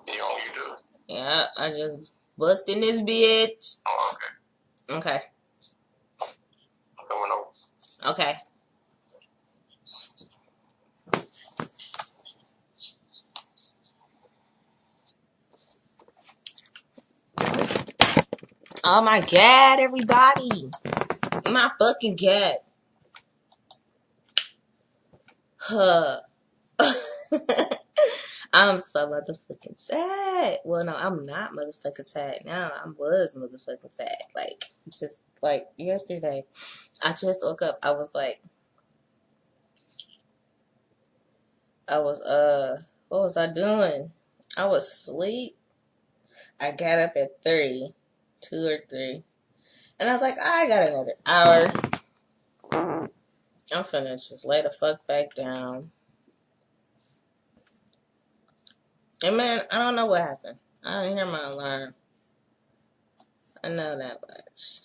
You do? Yeah, I just bust in this bitch. Oh, okay. Okay. Coming over. Okay. Oh my god, everybody. My fucking god. Huh. I'm so motherfucking sad. Well, no, I'm not motherfucking sad now. I was motherfucking sad. Like, just like yesterday. I just woke up. I was like, what was I doing? I was asleep. I got up at 2 or 3. And I was like, I got another hour. I'm finna just lay the fuck back down. And man, I don't know what happened. I didn't hear my alarm. I know that much.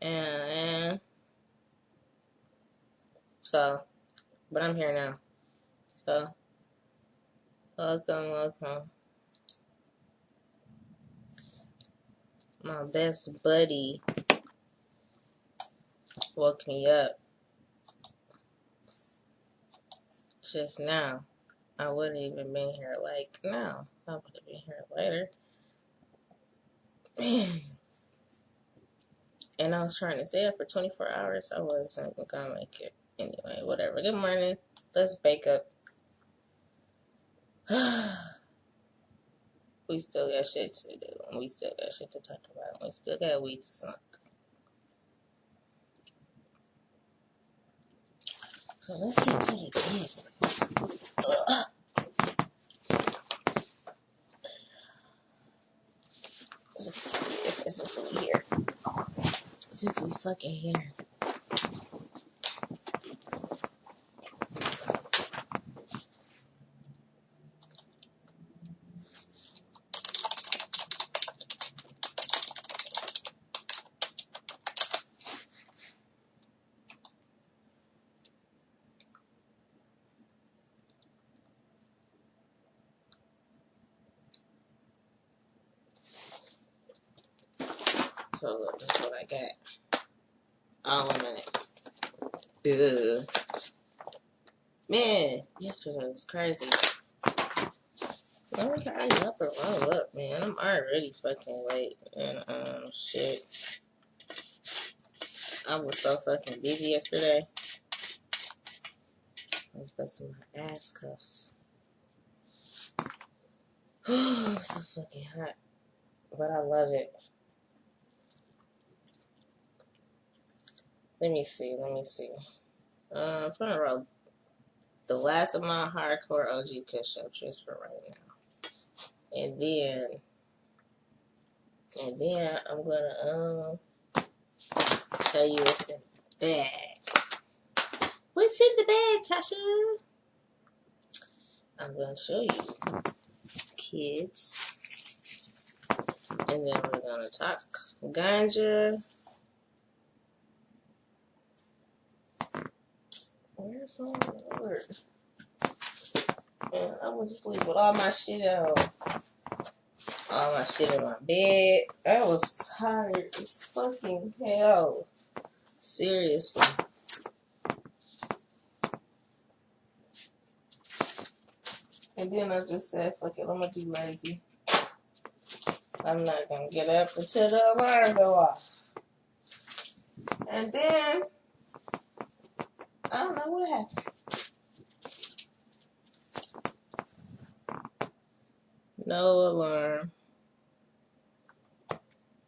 And so, but I'm here now. So, welcome. My best buddy woke me up just now. I wouldn't even been here like now. I would have been here later. And I was trying to stay up for 24 hours. I wasn't gonna make it. Anyway, whatever. Good morning. Let's bake up. We still got shit to do. And we still got shit to talk about. We still got weeks to suck. So let's get to the business. Since we here. Since we fucking here. So look, that's what I got. Oh, 1 minute. Duh. Man, yesterday was crazy. Let me hurry up and roll up, man. I'm already fucking late. And, shit. I was so fucking busy yesterday. I was busting my ass cuffs. I'm so fucking hot. But I love it. Let me see. I'm trying to roll the last of my hardcore OG push-ups just for right now. And then I'm gonna show you what's in the bag. What's in the bag, Tasha? I'm gonna show you, kids. And then we're gonna talk ganja. Where's my Lord? Man, I went to sleep with all my shit out. All my shit in my bed. I was tired as fucking hell. Seriously. And then I just said, fuck it, I'm gonna be lazy. I'm not gonna get up until the alarm go off. And then, I don't know what happened. No alarm.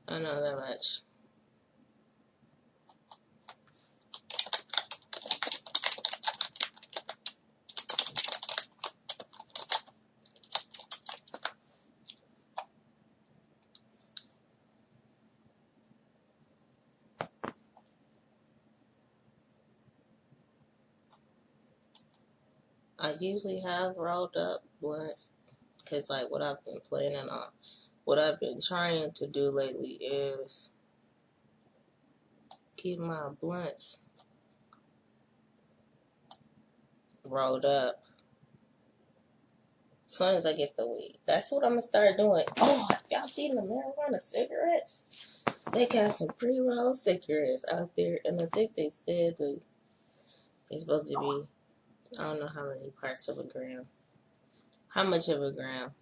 I know that much. I usually have rolled up blunts because, like, what I've been planning on, what I've been trying to do lately is keep my blunts rolled up As soon as I get the weed. That's what I'm going to start doing. Oh, have y'all seen the marijuana cigarettes? They got some pre-roll cigarettes out there. And I think they said they're supposed to be, I don't know how many parts of a gram. How much of a gram?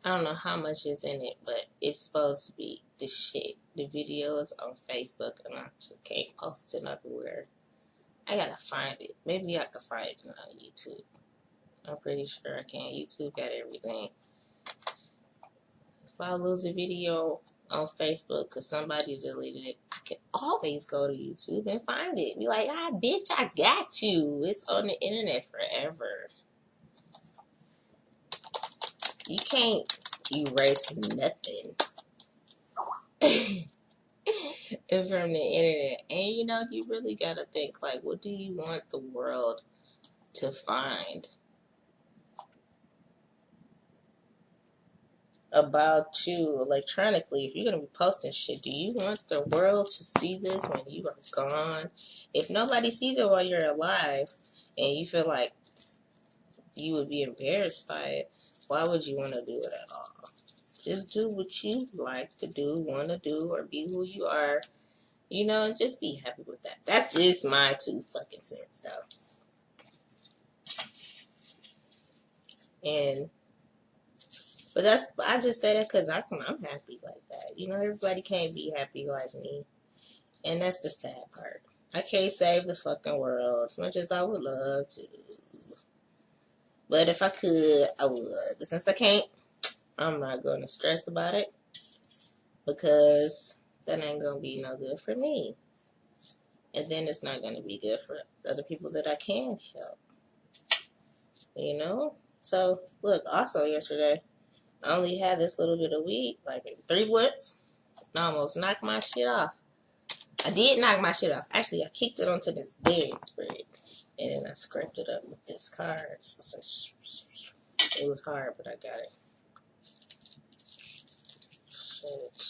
I don't know how much is in it, but it's supposed to be the shit. The video is on Facebook, and I just can't post it everywhere. I gotta find it. Maybe I can find it on YouTube. I'm pretty sure I can. YouTube got everything. If I lose a video on Facebook because somebody deleted it, I can always go to YouTube and find it. Be like, ah, bitch, I got you. It's on the internet forever. You can't erase nothing from the internet. And you know, you really gotta think, like, what do you want the world to find about you electronically? If you're gonna be posting shit, do you want the world to see this when you are gone? If nobody sees it while you're alive and you feel like you would be embarrassed by it, why would you want to do it at all? Just do what you like to do, want to do, or be who you are, you know, and just be happy with that. That's just my 2 fucking cents, though. And but I just say that because I'm happy like that. You know, everybody can't be happy like me, and that's the sad part. I can't save the fucking world as much as I would love to, but if I could, I would. But since I can't, I'm not going to stress about it because that ain't gonna be no good for me, and then it's not gonna be good for other people that I can help. You know. So look, also yesterday, I only had this little bit of weed, like maybe 3 blunts. I almost knocked my shit off. I did knock my shit off. Actually, I kicked it onto this bedspread, and then I scraped it up with this card. So it was hard, but I got it. Shit.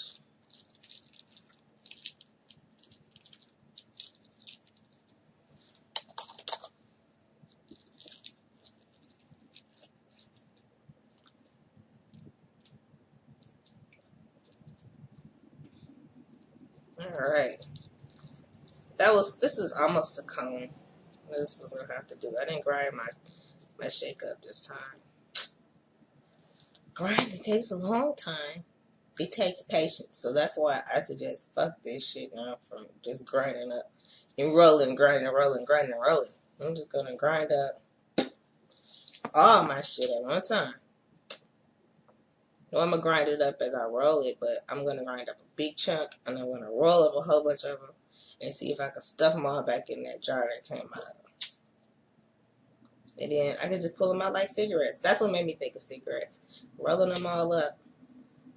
All right. This is almost a cone. This is what I have to do. I didn't grind my shake up this time. Grinding takes a long time. It takes patience. So that's why I suggest fuck this shit now from just grinding up and rolling, grinding, rolling, grinding, rolling. I'm just gonna grind up all my shit at one time. No, I'm gonna grind it up as I roll it, but I'm gonna grind up a big chunk and I'm gonna roll up a whole bunch of them and see if I can stuff them all back in that jar that came out. And then I can just pull them out like cigarettes. That's what made me think of cigarettes. Rolling them all up,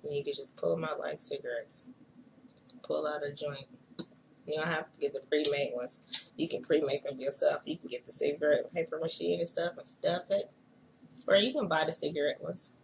and you can just pull them out like cigarettes. Pull out a joint. You don't have to get the pre-made ones. You can pre-make them yourself. You can get the cigarette and paper machine and stuff and stuff it. Or you can buy the cigarette ones.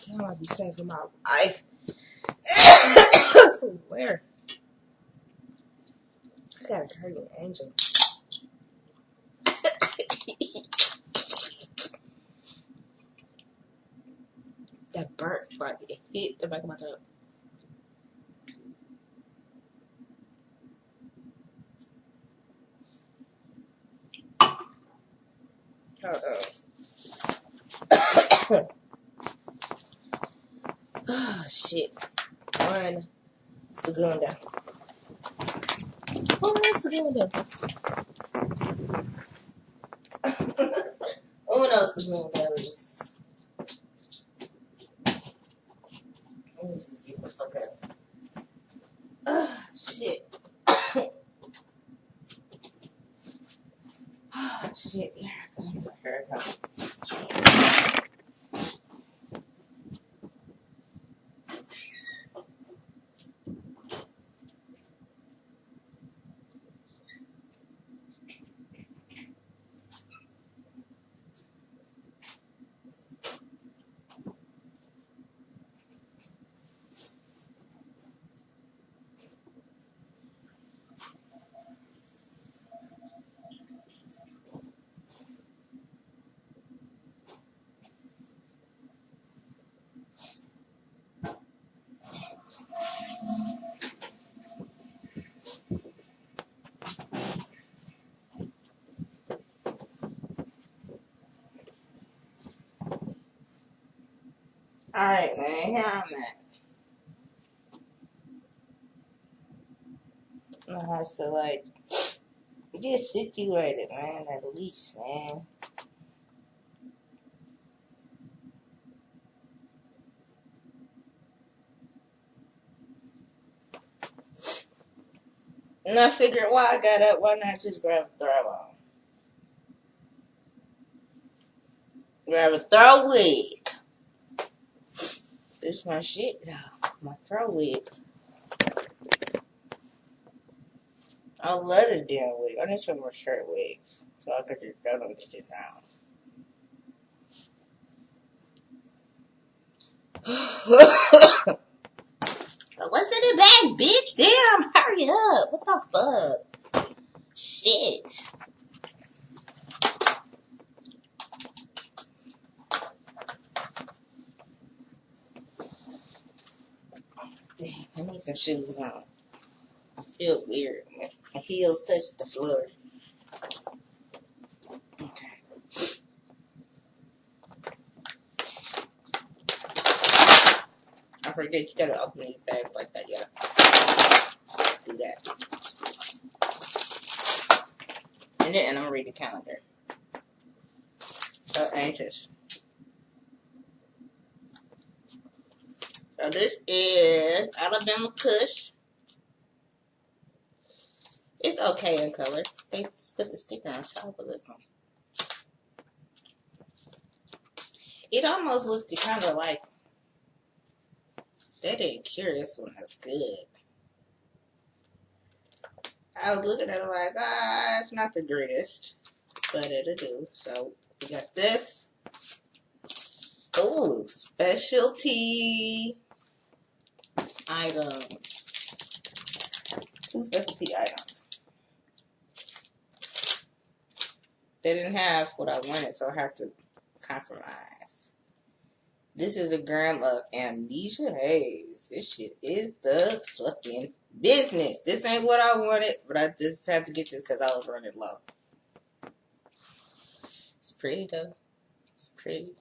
Damn, I'd be saving my life. I swear. I got a guardian angel. That burnt, but it hit the back of my tongue. Hold on. Oh, shit. 1 segunda. 1 segunda. 1 segundos. Let me just get the fuck up. Ah, shit. Alright, man, here I'm at. I have to, like, get situated, man, at least, man. And I figured, why I got up, why not just grab a throw on? Grab a throw wig. This is my shit, though. My throw wig. I love this damn wig. I need some more shirt wigs so I could just throw them shit down. So what's in the bag, bitch? Damn, hurry up. What the fuck? Shit. Damn, I need some shoes on. I feel weird. My heels touch the floor. Okay. I forget you gotta open these bags like that, yeah. Do that. And then I'm gonna read the calendar. So anxious. So this is Alabama Kush. It's okay in color. They put the sticker on top of this one. It almost looked kind of like they didn't cure this one. That's good. I was looking at it like, it's not the greatest, but it'll do. So we got this. Oh, specialty items. 2 specialty items. They didn't have what I wanted, so I had to compromise. This is a gram of Amnesia Haze. This shit is the fucking business. This ain't what I wanted, but I just had to get this because I was running low. It's pretty though. It's pretty.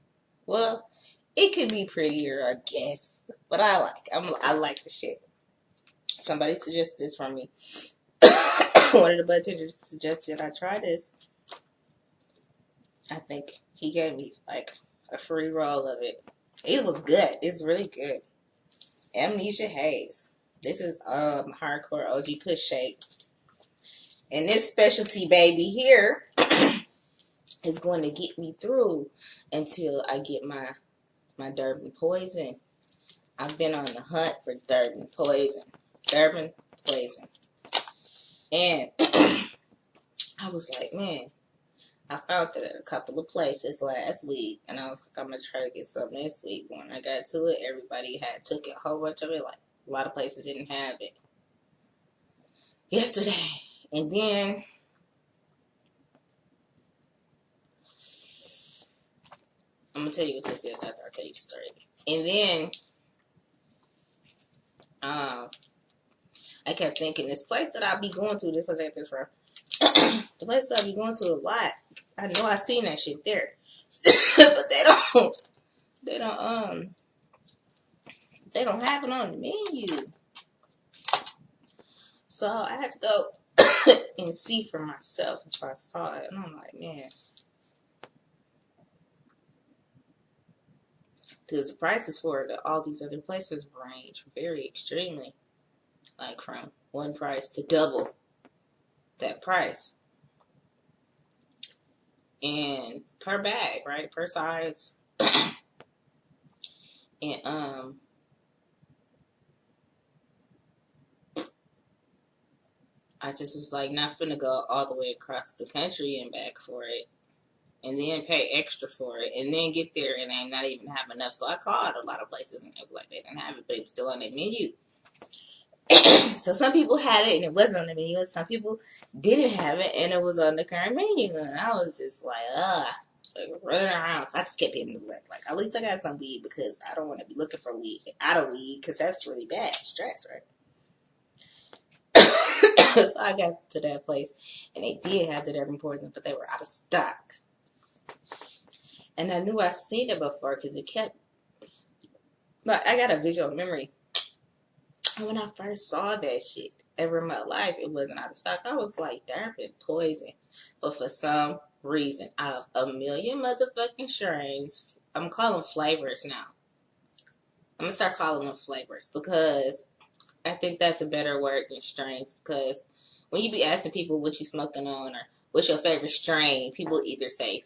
Well, it could be prettier, I guess, but I like the shit. Somebody suggested this for me. One of the bartenders suggested I try this. I think he gave me like a free roll of it. It was good. It's really good. Amnesia Haze. This is hardcore OG Kush shake. And this specialty baby here is going to get me through until I get my Durban poison. I've been on the hunt for Durban poison. Durban poison. And I was like, man, I found it at a couple of places last week, and I was like, I'm gonna try to get some this week. When I got to it, everybody had took it, a whole bunch of it. Like a lot of places didn't have it yesterday, and then I'm gonna tell you what this is after I tell you the story. And then I kept thinking this place that I'll be going to. This place I got this from. The place that I be going to a lot. I know I seen that shit there, but they don't have it on the menu. So I had to go and see for myself if I saw it, and I'm like, man, because the prices for all these other places range very extremely, like from one price to double that price, and per bag, right, per size, and I just was like, not finna go all the way across the country and back for it, and then pay extra for it, and then get there and they not even have enough. So I called a lot of places and they were like, they didn't have it, but it was still on their menu. So some people had it and it wasn't on the menu, and some people didn't have it and it was on the current menu. And I was just like, like running around. So I just kept hitting the look. Like, at least I got some weed because I don't want to be looking for weed out of weed because that's really bad stress, right? So I got to that place and they did have it every poison, but they were out of stock. And I knew I seen it before because it kept Like, I got a visual memory. When I first saw that shit ever in my life, it wasn't out of stock. I was like, they're been poison. But for some reason, out of a million motherfucking strains, I'm calling flavors now. I'm gonna start calling them flavors because I think that's a better word than strains. Because when you be asking people what you smoking on or what's your favorite strain, people either say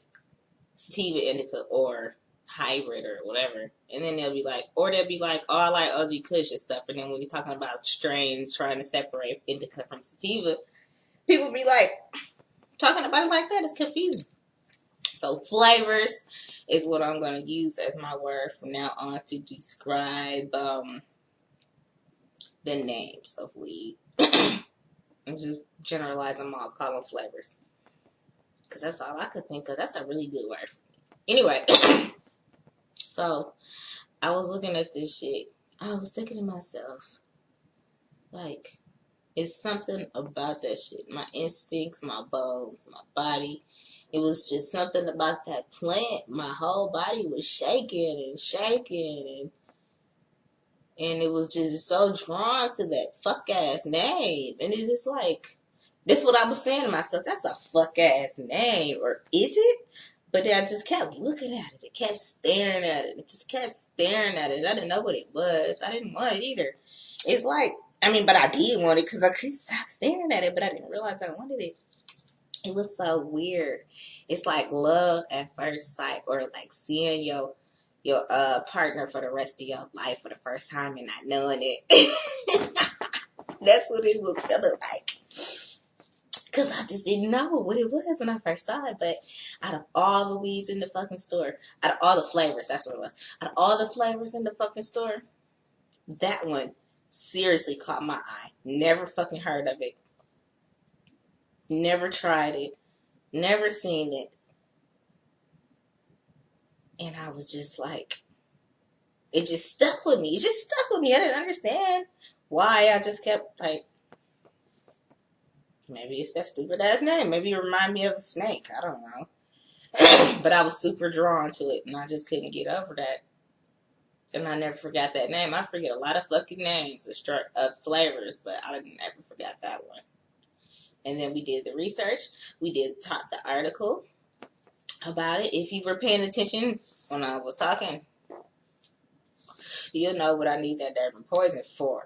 sativa indica or hybrid or whatever, and then they'll be like, or they'll be like, oh, I like OG Kush and stuff. And then when you're talking about strains, trying to separate indica from sativa, people be like, talking about it like that is confusing. So flavors is what I'm going to use as my word from now on to describe the names of weed. I'm just generalizing them all, call them flavors. Because that's all I could think of. That's a really good word for me. Anyway, so I was looking at this shit. I was thinking to myself, like, it's something about that shit. My instincts, my bones, my body. It was just something about that plant. My whole body was shaking and shaking, and it was just so drawn to that fuck ass name. And it's just like, this what I was saying to myself. That's a fuck ass name, or is it? But then I just kept looking at it. It kept staring at it. It just kept staring at it. I didn't know what it was. I didn't want it either. It's like, I mean, but I did want it because I couldn't stop staring at it, but I didn't realize I wanted it. It was so weird. It's like love at first sight, or like seeing your partner for the rest of your life for the first time and not knowing it. That's what it was feeling like. Because I just didn't know what it was when I first saw it. But out of all the weeds in the fucking store, out of all the flavors, that's what it was. Out of all the flavors in the fucking store, that one seriously caught my eye. Never fucking heard of it. Never tried it. Never seen it. And I was just like, it just stuck with me. It just stuck with me. I didn't understand why. I just kept like, maybe it's that stupid ass name. Maybe it reminded me of a snake. I don't know. But I was super drawn to it, and I just couldn't get over that. And I never forgot that name. I forget a lot of fucking names of flavors, but I never forgot that one. And then we did the research. We did the article about it. If you were paying attention when I was talking, you'll know what I need that Durban poison for.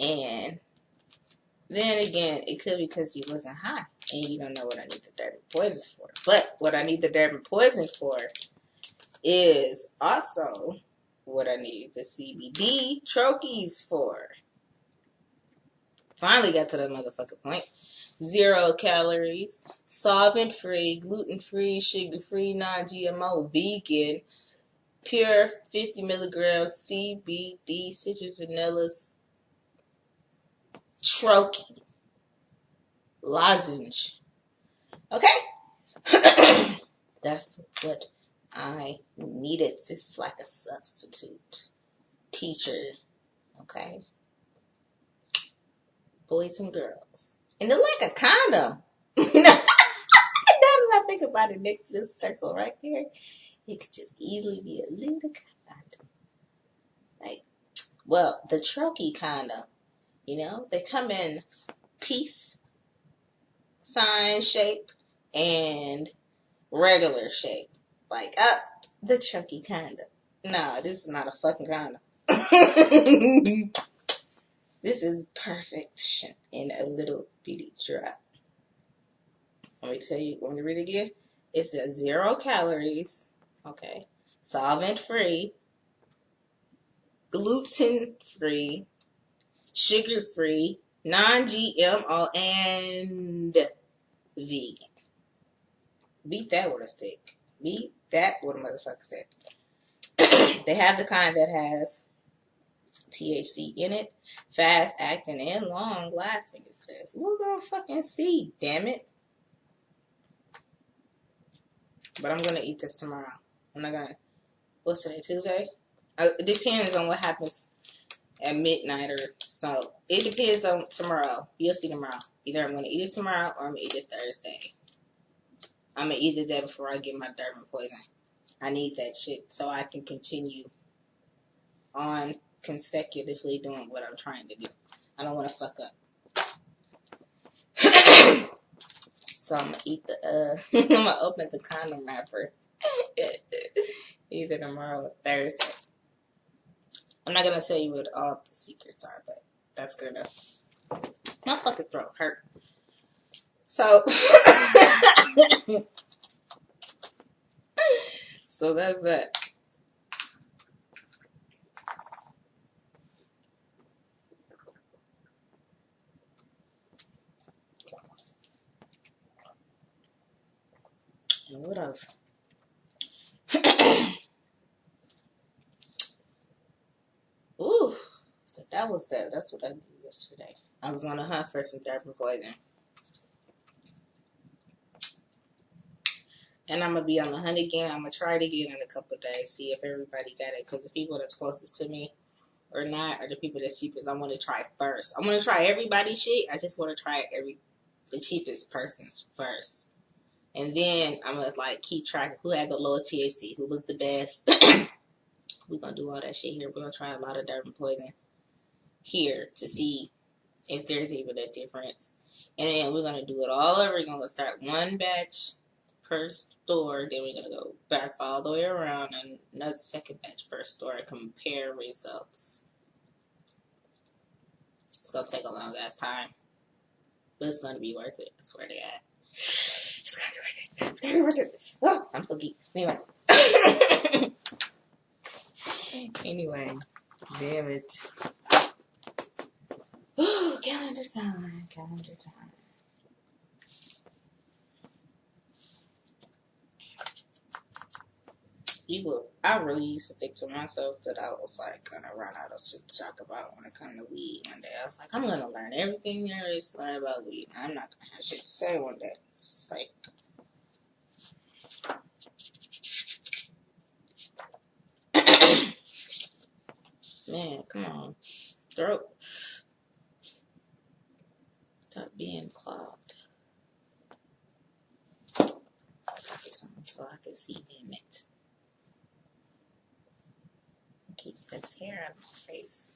And then again, it could be because you wasn't high and you don't know what I need the Durban poison for. But what I need the Durban poison for is also what I need the CBD troches for. Finally got to the motherfucking point. 0 calories, solvent-free, gluten-free, sugar-free, non-GMO, vegan, pure 50 milligrams CBD, citrus vanilla, troche, lozenge. Okay? That's what I needed. This is like a substitute teacher. Okay? Boys and girls. And they're like a condom. You know? Now that I think about it, next to this circle right there, it could just easily be a little condom. Like, well, the troche condom, you know, they come in peace sign shape and regular shape. Like, the troche condom. No, this is not a fucking condom. This is perfection in a little bitty drop. Let me tell you, want me to read it again? It says 0 calories, okay, solvent-free, gluten-free, sugar-free, non-GMO, and vegan. Beat that with a stick. Beat that with a motherfucking stick. They have the kind that has THC in it, fast-acting and long-lasting, it says. We're gonna fucking see, damn it. But I'm gonna eat this tomorrow. I'm not gonna. What's today? Tuesday? It depends on what happens at midnight, or so. It depends on tomorrow. You'll see tomorrow. Either I'm gonna eat it tomorrow or I'm gonna eat it Thursday. I'm going to eat the day before I get my Durban poison. I need that shit so I can continue on consecutively doing what I'm trying to do. I don't want to fuck up. So I'm going to eat the, I'm going to open the condom wrapper either tomorrow or Thursday. I'm not going to tell you what all the secrets are, but that's good enough. My fucking throat hurt. So, so that's that. And what else? Ooh. So that was that. That's what I did yesterday. I was on a hunt for some Durban poison. And I'm going to be on the hunt again. I'm going to try it again in a couple of days. See if everybody got it. Because the people that's closest to me or not are the people that's cheapest. I want to try first. I want to try everybody's shit. I just want to try the cheapest person's first. And then I'm going to like keep track of who had the lowest THC. Who was the best. We're going to do all that shit here. We're going to try a lot of Durban poison here to see if there's even a difference. And then we're going to do it all over. We're going to start one batch per store, then we're gonna go back all the way around and another second batch per store and compare results. It's gonna take a long ass time, but it's gonna be worth it. I swear to God, it's gonna be worth it. It's gonna be worth it. Oh, I'm so geek. Anyway, damn it. Oh, calendar time. I really used to think to myself that I was like gonna run out of shit to talk about when it comes to weed one day. I was like, I'm gonna learn everything there is to learn about weed. I'm not gonna have shit to say one day. It's like, man, come on, throat, stop being clogged. Something so I can see, damn it. Keep this hair on my face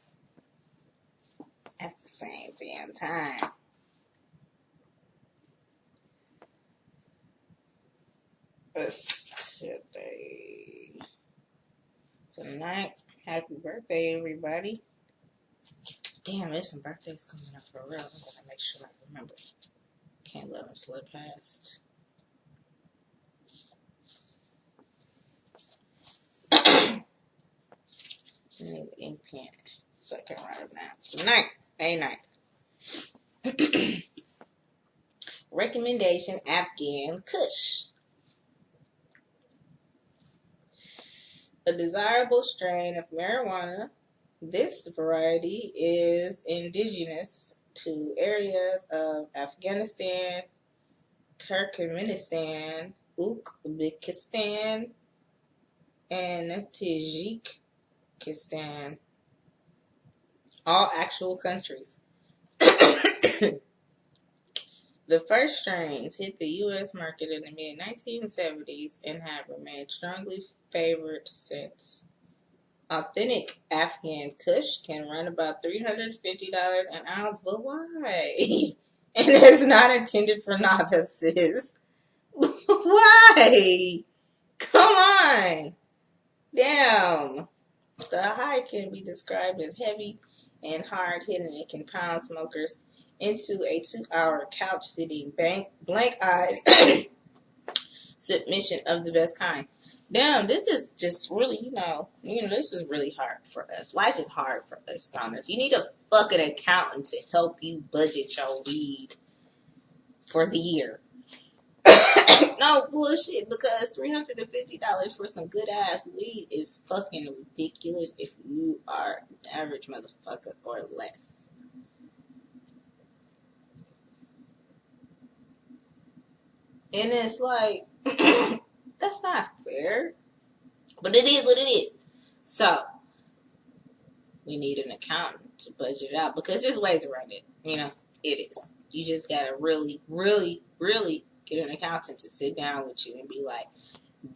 at the same damn time. It's today. Tonight. Happy birthday, everybody. Damn, there's some birthdays coming up for real. I'm gonna make sure I remember. Can't let them slip past. I need an ink pen so I can write them down. Tonight, A9. Recommendation: Afghan Kush. A desirable strain of marijuana. This variety is indigenous to areas of Afghanistan, Turkmenistan, Uzbekistan, and Tajikistan. All actual countries. The first strains hit the U.S. market in the mid-1970s and have remained strongly favored since. Authentic Afghan Kush can run about $350 an ounce, but why? And it's not intended for novices. Why? Come on. Damn. The high can be described as heavy and hard-hitting and can pound smokers into a 2-hour couch-sitting, blank-eyed submission of the best kind. Damn, this is just really, this is really hard for us. Life is hard for us, stoners. You need a fucking accountant to help you budget your weed for the year. No bullshit, because $350 for some good ass weed is fucking ridiculous if you are an average motherfucker or less. And it's like, that's not fair. But it is what it is. So, we need an accountant to budget it out because there's ways around it. It is. You just gotta really, really, really Get an accountant to sit down with you and be like,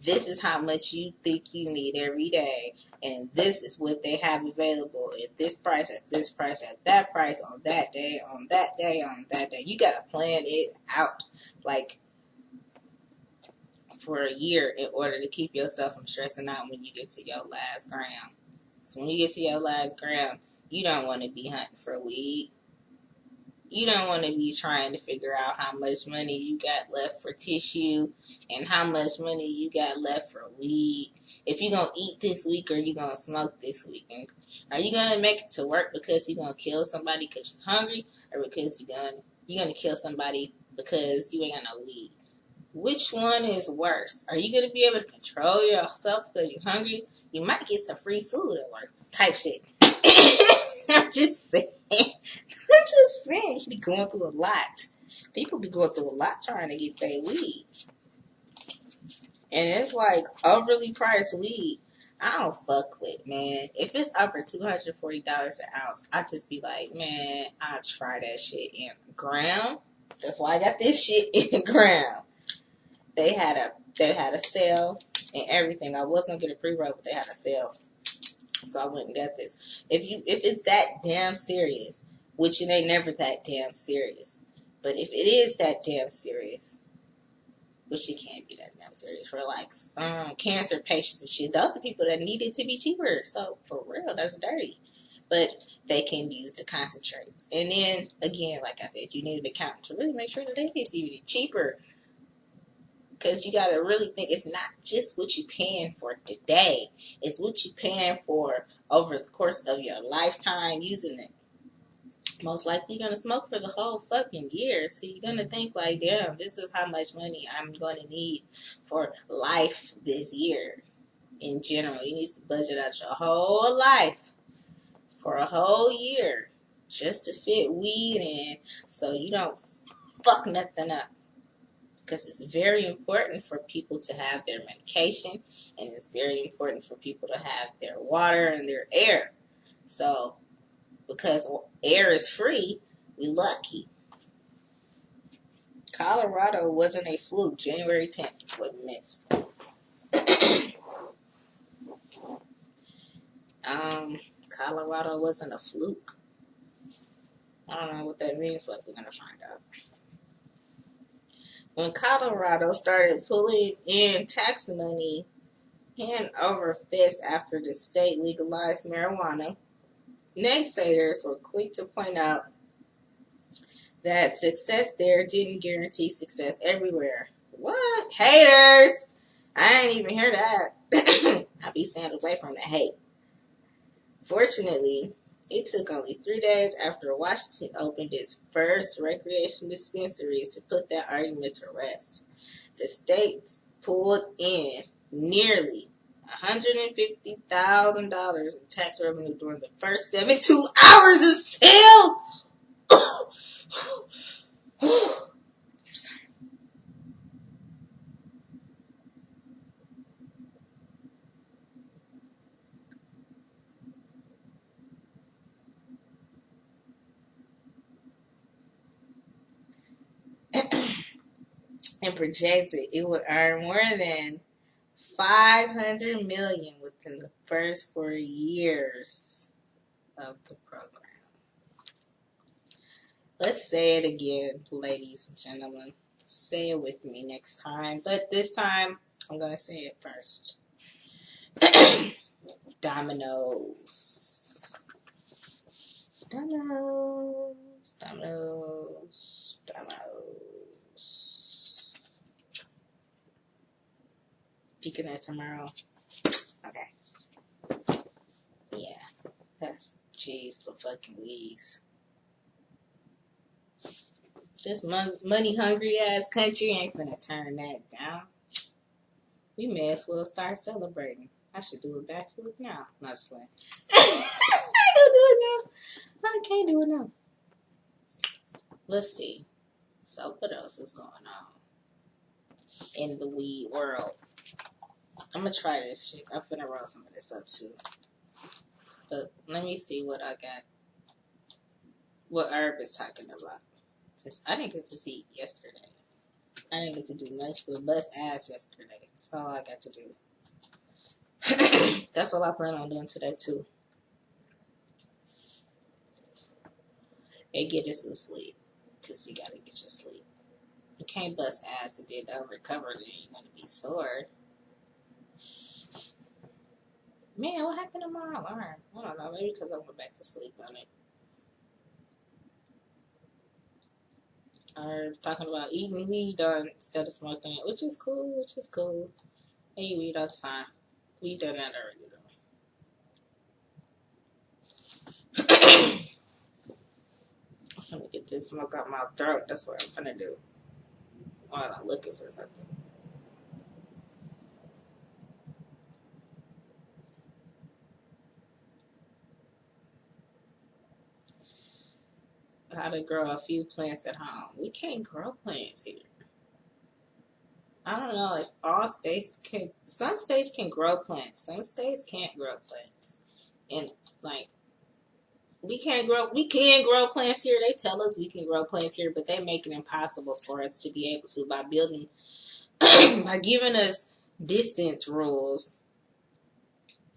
this is how much you think you need every day, and this is what they have available at this price, at this price, at that price, on that day, on that day, on that day. You gotta plan it out, like, for a year in order to keep yourself from stressing out when you get to your last gram. So when you get to your last gram, you don't want to be hunting for weed. You don't want to be trying to figure out how much money you got left for tissue and how much money you got left for weed. If you're going to eat this week or you're going to smoke this week. And are you going to make it to work because you're going to kill somebody because you're hungry, or because you're going to kill somebody because you ain't got no weed? Which one is worse? Are you going to be able to control yourself because you're hungry? You might get some free food at work type shit. I'm just saying. I'm just saying, you be going through a lot. People be going through a lot trying to get their weed. And it's like overly priced weed. I don't fuck with, man. If it's over $240 an ounce, I just be like, man, I'll try that shit in a gram. That's why I got this shit in a gram. They had a sale and everything. I was gonna get a pre-roll, but they had a sale. So I went and got this. If it's that damn serious, which it ain't never that damn serious, but if it is that damn serious, which it can't be that damn serious for like cancer patients and shit, those are people that need it to be cheaper. So for real, that's dirty. But they can use the concentrates. And then again, like I said, you need an accountant to really make sure that they get you cheaper. Because you got to really think it's not just what you're paying for today. It's what you're paying for over the course of your lifetime using it. Most likely you're going to smoke for the whole fucking year. So you're going to think like, damn, this is how much money I'm going to need for life this year. In general, you need to budget out your whole life for a whole year just to fit weed in so you don't fuck nothing up. Because it's very important for people to have their medication, and it's very important for people to have their water and their air. So, because air is free, we lucky. Colorado wasn't a fluke. January 10th is what we missed. Colorado wasn't a fluke. I don't know what that means, but we're going to find out. When Colorado started pulling in tax money hand over fist after the state legalized marijuana, naysayers were quick to point out that success there didn't guarantee success everywhere. What? Haters! I ain't even hear that. I be staying away from the hate. Fortunately, it took only 3 days after Washington opened its first recreation dispensaries to put that argument to rest. The state pulled in nearly $150,000 in tax revenue during the first 72 hours of sales. I'm sorry. And projected it would earn more than $500 million within the first 4 years of the program. Let's say it again, ladies and gentlemen. Say it with me next time, but this time I'm gonna say it first. Dominoes. Dominoes. Dominoes. Dominoes. Peeking at tomorrow. Okay. Yeah. That's jeez the fucking wheeze. This money hungry ass country ain't gonna turn that down. We may as well start celebrating. I should do a backflip now. Not just playing. I don't do it now. I can't do it now. Let's see. So what else is going on in the weed world? I'm gonna try this shit. I'm gonna roll some of this up too. But let me see what I got. What Herb is talking about. Since I didn't get to see it yesterday. I didn't get to do much but bust ass yesterday. That's all I got to do. That's all I plan on doing today too. And get us some sleep. Because you gotta get your sleep. You can't bust ass and then don't recover, then you're gonna be sore. Man, what happened to my alarm? I don't know, maybe because I went back to sleep on it. Or talking about eating weed instead of smoking it, which is cool, I eat weed all the time. We done that already though. I'm gonna get this smoke out my throat. That's what I'm gonna do. While I'm looking for something. How to grow a few plants at home. We can't grow plants here. I don't know if all states can. Some states can grow plants. Some states can't grow plants. And like we can grow plants here. They tell us we can grow plants here, but they make it impossible for us to be able to by building by giving us distance rules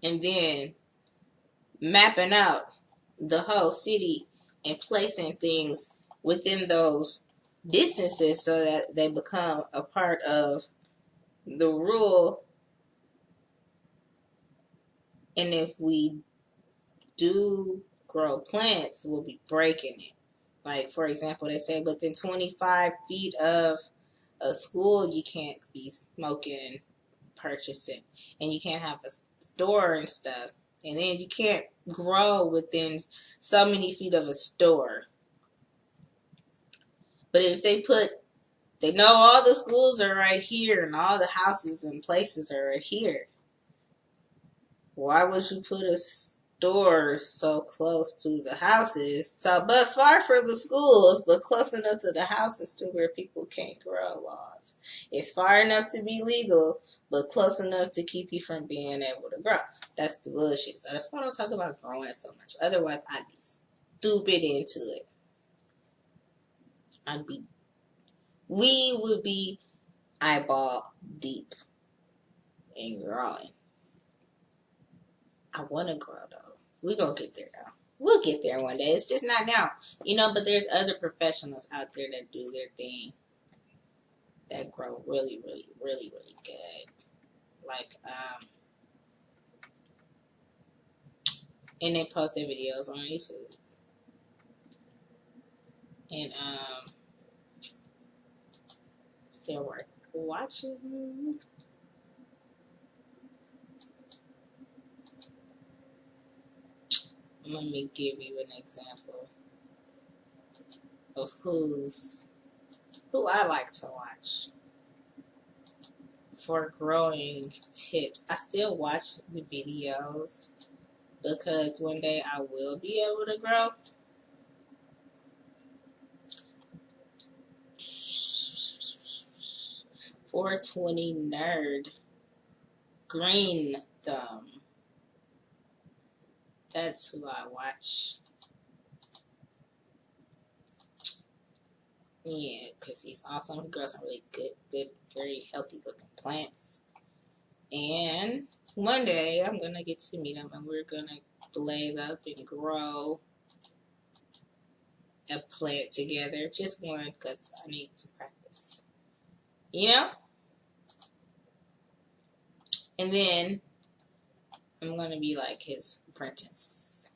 and then mapping out the whole city and placing things within those distances so that they become a part of the rule. And if we do grow plants, we'll be breaking it. Like, for example, they say within 25 feet of a school, you can't be smoking, purchasing, and you can't have a store and stuff. And then you can't grow within so many feet of a store. But if they know all the schools are right here and all the houses and places are right here, why would you put a store so close to the houses, but far from the schools, but close enough to the houses to where people can't grow laws? It's far enough to be legal, but close enough to keep you from being able to grow. That's the bullshit. So that's why I don't talk about growing so much. Otherwise, I'd be stupid into it. We would be eyeball deep in growing. I want to grow though. We're going to get there though. We'll get there one day. It's just not now. But there's other professionals out there that do their thing that grow really, really, really, really good. Like, and they post their videos on YouTube. And, they're worth watching. Let me give you an example of who I like to watch for growing tips. I still watch the videos because one day I will be able to grow. 420 Nerd, Green Thumb. That's who I watch. Yeah, because he's awesome. He grows some really good, very healthy looking plants. And one day I'm going to get to meet him and we're going to blaze up and grow a plant together. Just one, because I need to practice. And then I'm going to be like his apprentice.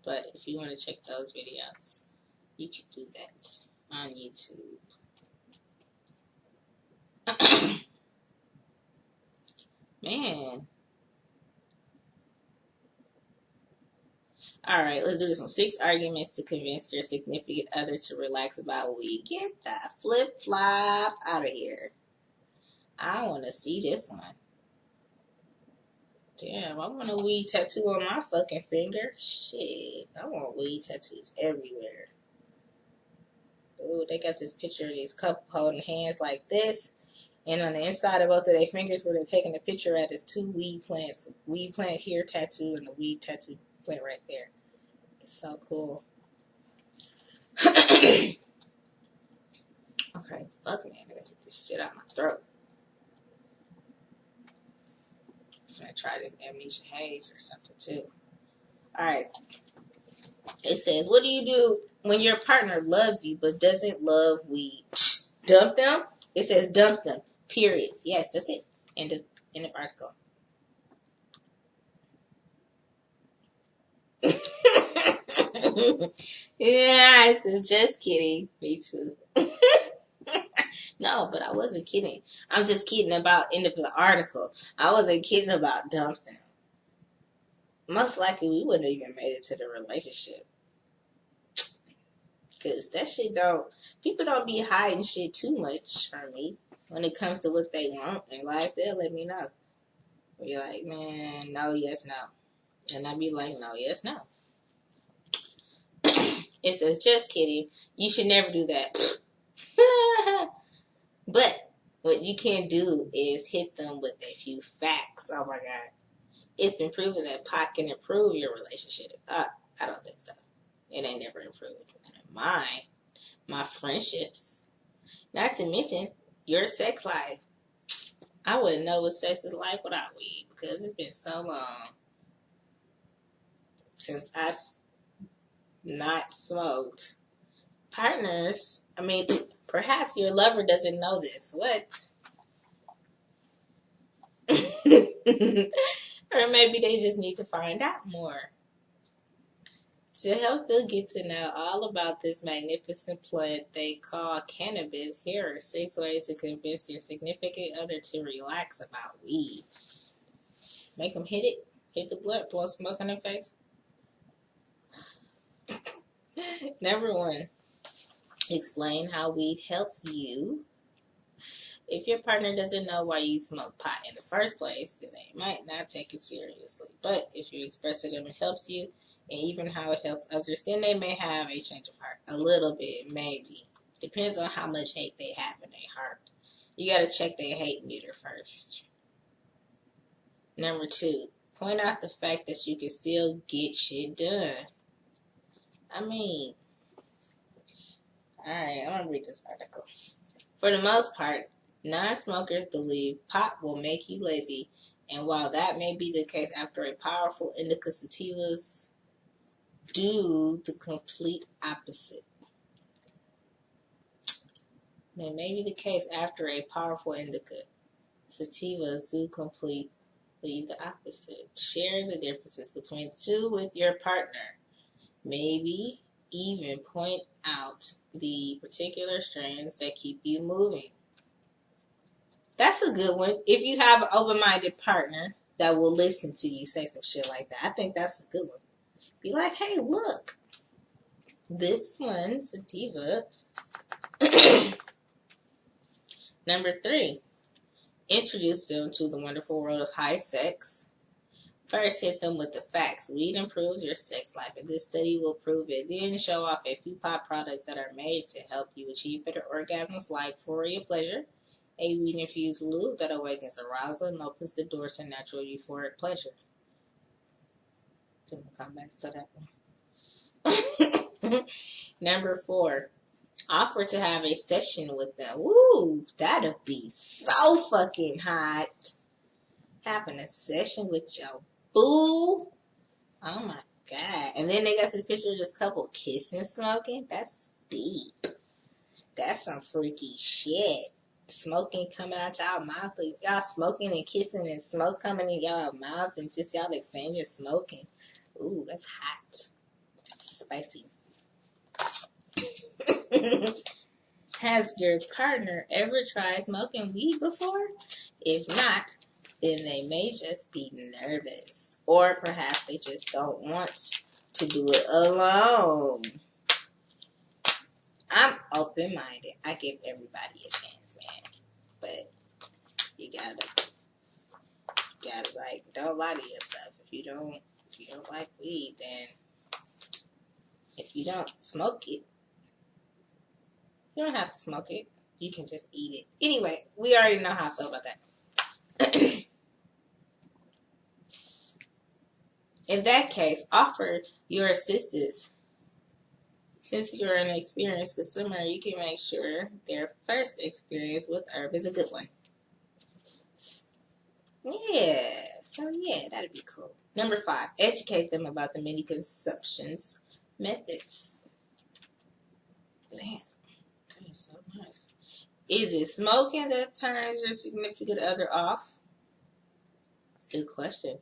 But if you want to check those videos, you can do that on YouTube. Man. Alright, let's do this one. 6 arguments to convince your significant other to relax about weed. Get that flip-flop out of here. I want to see this one. Damn, I want a weed tattoo on my fucking finger. Shit, I want weed tattoos everywhere. Ooh, they got this picture of this couple holding hands like this. And on the inside of both of their fingers where they're taking the picture at is 2 weed plants. Weed plant here tattoo and the weed tattoo plant right there. It's so cool. Okay, fuck man, I gotta get this shit out my throat. I'm gonna try this amnesia haze or something too. Alright. It says, what do you do when your partner loves you but doesn't love weed? Dump them? It says dump them. Period. Yes, that's it. End of article. Yeah, it says just kidding. Me too. No, but I wasn't kidding. I'm just kidding about end of the article. I wasn't kidding about dump them. Most likely we wouldn't have even made it to the relationship. Cause that shit people don't be hiding shit too much from me when it comes to what they want in life. They'll let me know. Be like, man, no, yes, no. And I'll be like, no, yes, no. It says, just kidding. You should never do that. But what you can do is hit them with a few facts. Oh my God. It's been proven that pot can improve your relationship. I don't think so. It ain't never improved. And my friendships. Not to mention your sex life. I wouldn't know what sex is like without weed because it's been so long since I not smoked. Partners, I mean, perhaps your lover doesn't know this. What? Or maybe they just need to find out more. To help them get to know all about this magnificent plant they call cannabis, here are 6 ways to convince your significant other to relax about weed. Make them hit it. Hit the blunt. Blow smoke on their face. Number 1. Explain how weed helps you. If your partner doesn't know why you smoke pot in the first place, then they might not take it seriously. But if you express to them it helps you, and even how it helps others, then they may have a change of heart. A little bit, maybe. Depends on how much hate they have in their heart. You gotta check their hate meter first. Number 2, point out the fact that you can still get shit done. I mean, alright, I'm gonna read this article. For the most part, non-smokers believe pot will make you lazy, and while that may be the case after a powerful indica, sativas do the complete opposite. That may be the case after a powerful indica. Sativas do completely the opposite. Share the differences between the two with your partner. Maybe even point out the particular strands that keep you moving. That's a good one. If you have an open-minded partner that will listen to you say some shit like that, I think that's a good one. Be like, hey, look, this one, sativa. Number 3, introduce them to the wonderful world of high sex. First, hit them with the facts. Weed improves your sex life, and this study will prove it. Then show off a few pot products that are made to help you achieve better orgasms, like for your pleasure, a weed-infused lube that awakens arousal and opens the door to natural euphoric pleasure. I'm going to come back to that one. Number 4, offer to have a session with them. Woo, that'd be so fucking hot. Having a session with your boo. Oh my God. And then they got this picture of this couple kissing, smoking. That's deep. That's some freaky shit. Smoking coming out y'all mouth. Y'all smoking and kissing and smoke coming in y'all mouth and just y'all exchanging smoking. Ooh, that's hot. Spicy. Has your partner ever tried smoking weed before? If not, then they may just be nervous. Or perhaps they just don't want to do it alone. I'm open-minded. I give everybody a chance, man. But you gotta like, don't lie to yourself. If you don't like weed, then if you don't smoke it, you don't have to smoke it. You can just eat it. Anyway, we already know how I feel about that. In that case, offer your assistance Since you're an experienced consumer, you can make sure their first experience with herb is a good one. Yeah, so yeah, that'd be cool. Number 5, educate them about the many consumptions methods. Man, that is so nice. Is it smoking that turns your significant other off? Good question.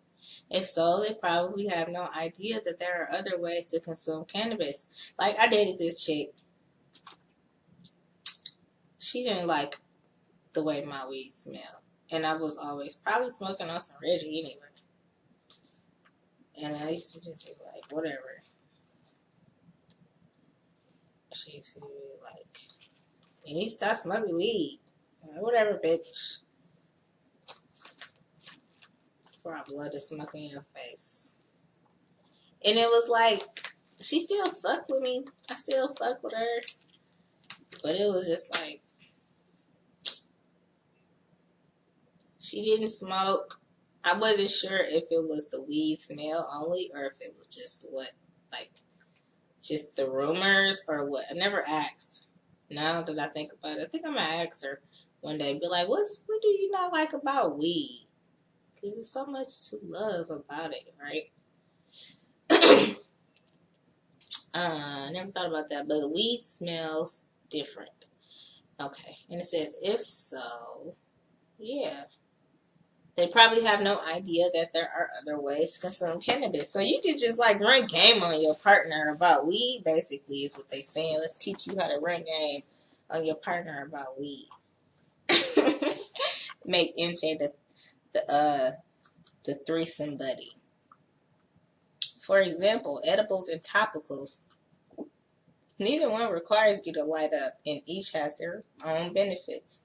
If so, they probably have no idea that there are other ways to consume cannabis. Like, I dated this chick. She didn't like the way my weed smelled. And I was always probably smoking on some Reggie anyway. And I used to just be like, whatever. She used to be like, you need to stop smoking weed. Like, whatever, bitch. Before I blow the smoke in your face. And it was like, she still fucked with me. I still fuck with her. But it was just like, she didn't smoke. I wasn't sure if it was the weed smell only or if it was just what, like, just the rumors or what. I never asked. Now that I think about it, I think I'm going to ask her one day. Be like, what do you not like about weed? Because there's so much to love about it, right? I never thought about that. But the weed smells different. Okay. And it said, if so, yeah. They probably have no idea that there are other ways to consume cannabis. So you could just like run game on your partner about weed, basically, is what they're saying. Let's teach you how to run game on your partner about weed. Make MJ the threesome buddy. For example, edibles and topicals. Neither one requires you to light up, and each has their own benefits.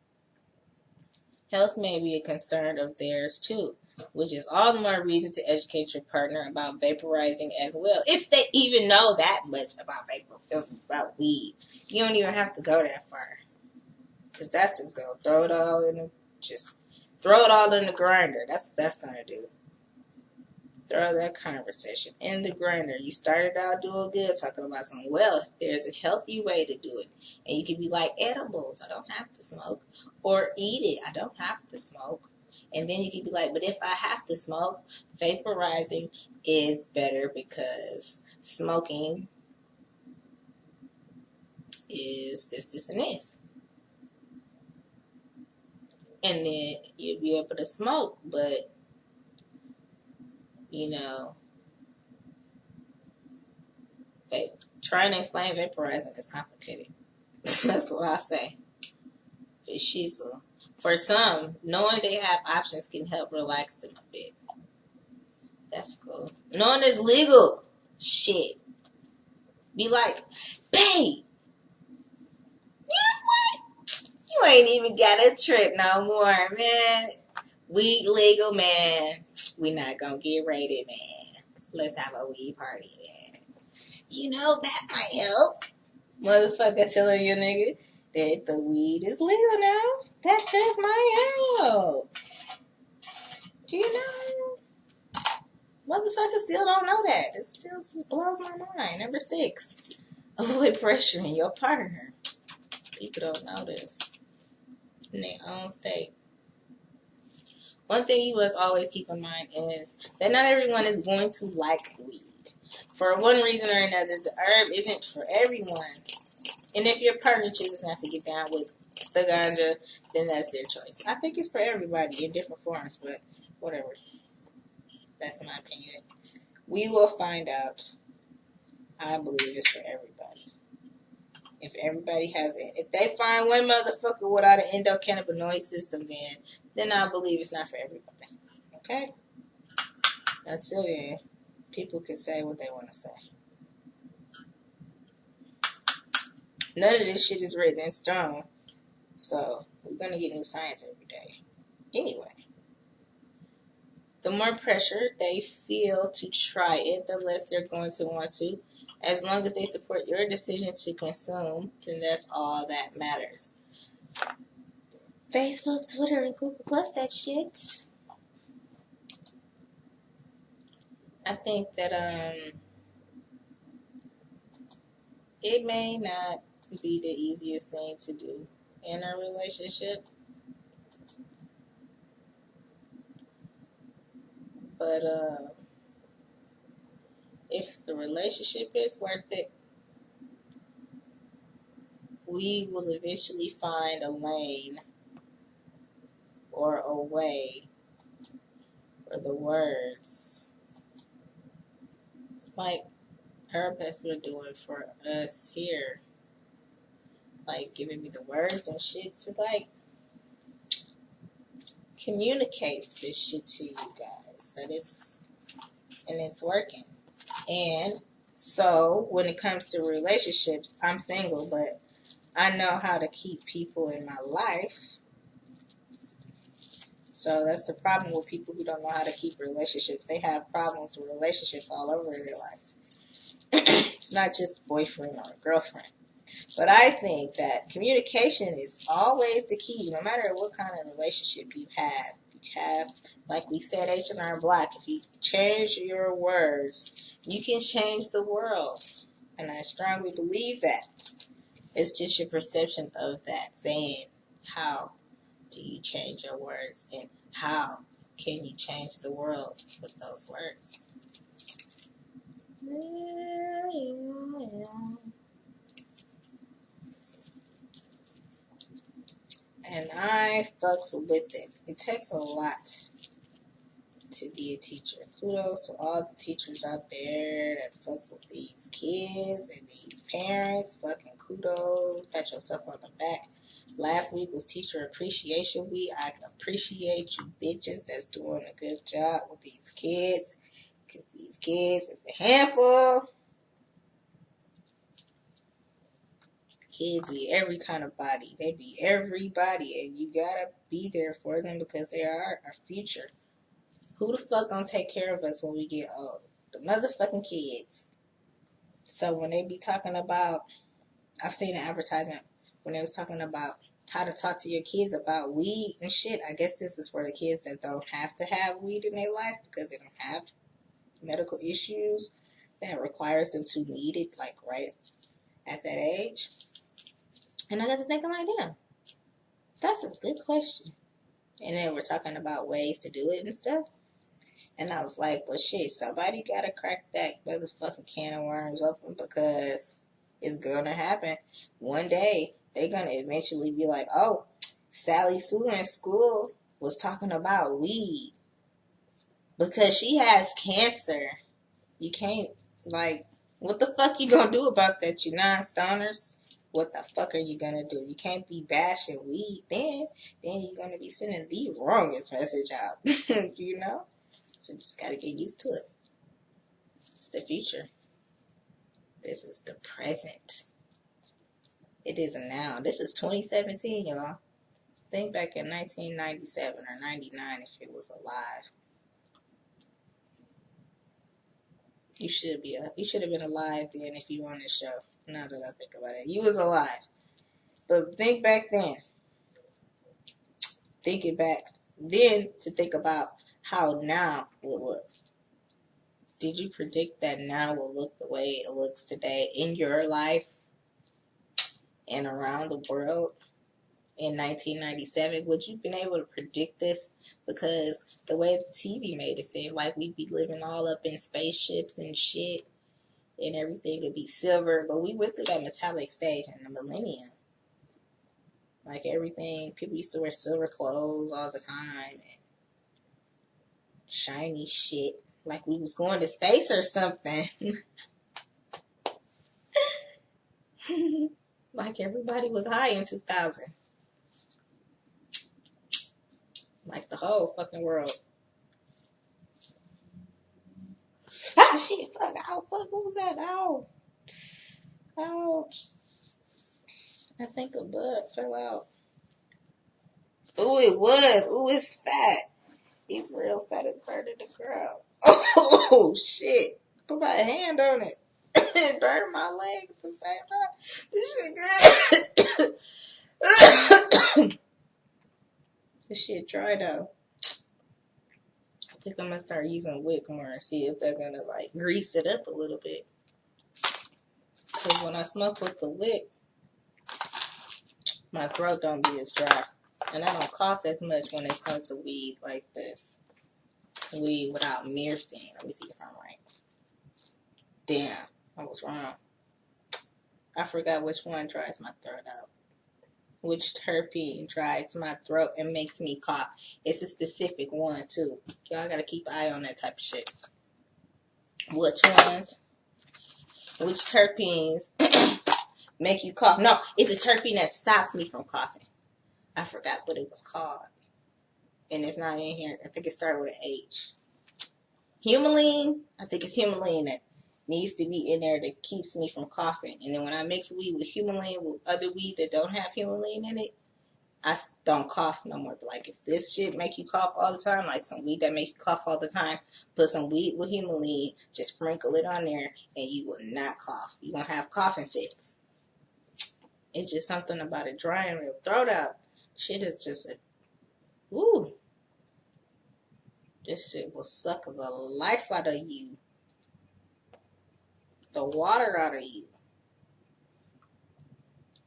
Health may be a concern of theirs too, which is all the more reason to educate your partner about vaporizing as well. If they even know that much about weed, you don't even have to go that far, because that's just gonna throw it all in the grinder. That's what that's gonna do. Throw that conversation in the grinder. You started out doing good, talking about something. Well, there's a healthy way to do it. And you can be like, edibles, I don't have to smoke. Or eat it, I don't have to smoke. And then you can be like, but if I have to smoke, vaporizing is better because smoking is this, and this. And then you'll be able to smoke, but, you know, trying to explain vaporizing is complicated. That's what I say. For shizzle. For some, knowing they have options can help relax them a bit. That's cool. Knowing it's legal. Shit. Be like, babe, you know what? You ain't even got a trip no more, man. Weed legal, man. We not gonna get raided, man. Let's have a weed party, man. You know, that might help. Motherfucker telling your nigga that the weed is legal now. That just might help. You know? Motherfuckers still don't know that. It still just blows my mind. Number 6. Avoid pressuring your partner. People don't know this in their own state. One thing you must always keep in mind is that not everyone is going to like weed. For one reason or another, the herb isn't for everyone. And if your partner chooses not to get down with the ganja, then that's their choice. I think it's for everybody in different forms, but whatever. That's my opinion. We will find out. I believe it's for everybody. If everybody has it. If they find one motherfucker without an endocannabinoid system, then I believe it's not for everybody. Okay? Until then, people can say what they want to say. None of this shit is written in stone. So, we're going to get new science every day. Anyway. The more pressure they feel to try it, the less they're going to want to. As long as they support your decision to consume, then that's all that matters. Facebook, Twitter, and Google Plus that shit. I think that it may not be the easiest thing to do in a relationship, but if the relationship is worth it, we will eventually find a lane or a way for the words, like Herb has been doing for us here, like giving me the words and shit to like communicate this shit to you guys, that it's working. And so when it comes to relationships, I'm single, but I know how to keep people in my life. So that's the problem with people who don't know how to keep relationships. They have problems with relationships all over their lives. It's not just a boyfriend or a girlfriend. But I think that communication is always the key, no matter what kind of relationship you have. You have, like we said, H&R Block, if you change your words, you can change the world. And I strongly believe that. It's just your perception of that, saying, how do you change your words, and how can you change the world with those words? And I fucks with it. It takes a lot to be a teacher. Kudos to all the teachers out there that fucks with these kids and these parents. Fucking kudos. Pat yourself on the back. Last week was Teacher Appreciation Week. I appreciate you bitches that's doing a good job with these kids. Because these kids is a handful. Kids be every kind of body. They be everybody. And you gotta be there for them because they are our future. Who the fuck gonna take care of us when we get old? The motherfucking kids. So when they be talking about, I've seen an advertisement when they was talking about how to talk to your kids about weed and shit. I guess this is for the kids that don't have to have weed in their life because they don't have medical issues that requires them to need it like right at that age. And I got to thinking like, damn, that's a good question. And then we're talking about ways to do it and stuff. And I was like, well, shit, somebody got to crack that motherfucking can of worms open because it's going to happen. One day, they're going to eventually be like, oh, Sally Sue in school was talking about weed because she has cancer. You can't, like, what the fuck you going to do about that, you non-stoners? What the fuck are you going to do? You can't be bashing weed then you're going to be sending the wrongest message out, you know? So you just gotta get used to it. It's the future. This is the present. It isn't now. This is 2017, y'all. Think back in 1997 or 99 if it was alive. You should have been alive then if you were on this show. Now that I think about it. You was alive. But think back then. Think it back. Then to think about how now will look. Did you predict that now will look the way it looks today in your life and around the world in 1997? Would you have been able to predict this? Because the way the TV made it seem like we'd be living all up in spaceships and shit and everything would be silver. But we went through that metallic stage in the millennium. Like everything, people used to wear silver clothes all the time and shiny shit. Like we was going to space or something. Like everybody was high in 2000. Like the whole fucking world. Ah, shit, fuck, ow, fuck, what was that? Ow. Ouch. I think a bud fell out. Ooh, it was. Ooh, it's fat. He's real fat and burning the crowd. Oh, shit. Put my hand on it. It burned my leg at the same time. This shit good. This shit dry though. I think I'm gonna start using whip more and see if they're gonna like grease it up a little bit. Because when I smoke with the wick, my throat don't be as dry. And I don't cough as much when it comes to weed like this. Weed without myrcene. Let me see if I'm right. Damn, I was wrong. I forgot which one dries my throat out. Which terpene dries my throat and makes me cough. It's a specific one, too. Y'all gotta keep an eye on that type of shit. Which ones? Which terpenes make you cough? No, it's a terpene that stops me from coughing. I forgot what it was called. And it's not in here. I think it started with an H. Humulene. I think it's humulene that needs to be in there that keeps me from coughing. And then when I mix weed with humulene with other weed that don't have humulene in it, I don't cough no more. But like if this shit make you cough all the time, like some weed that makes you cough all the time, put some weed with humulene, just sprinkle it on there, and you will not cough. You won't have coughing fits. It's just something about it drying your throat out. Shit is just a, woo. This shit will suck the life out of you. The water out of you.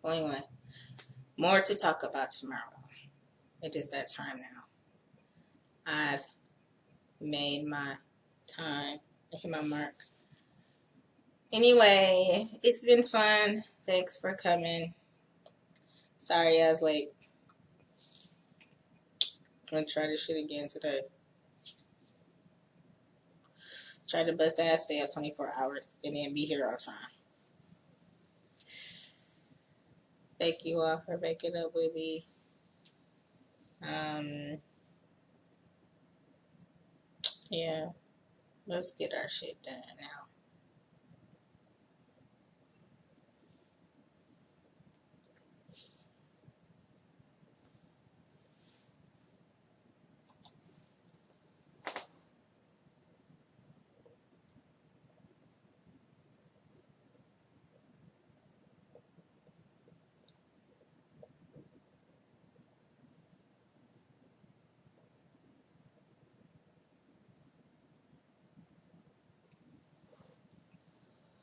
Well, anyway, more to talk about tomorrow. It is that time now. I've made my time. I hit my mark. Anyway, it's been fun. Thanks for coming. Sorry I was late. I'm gonna try this shit again today. Try to bust ass, stay at 24 hours, and then be here on time. Thank you all for making up with me. Yeah, let's get our shit done now.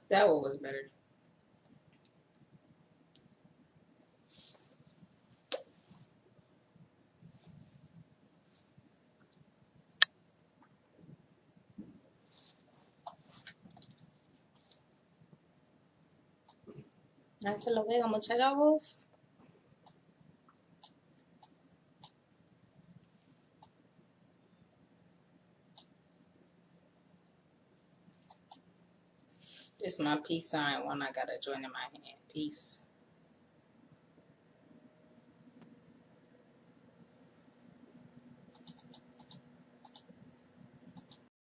That one was better. Hasta luego, muchachos. This is my peace sign one I gotta join in my hand. Peace.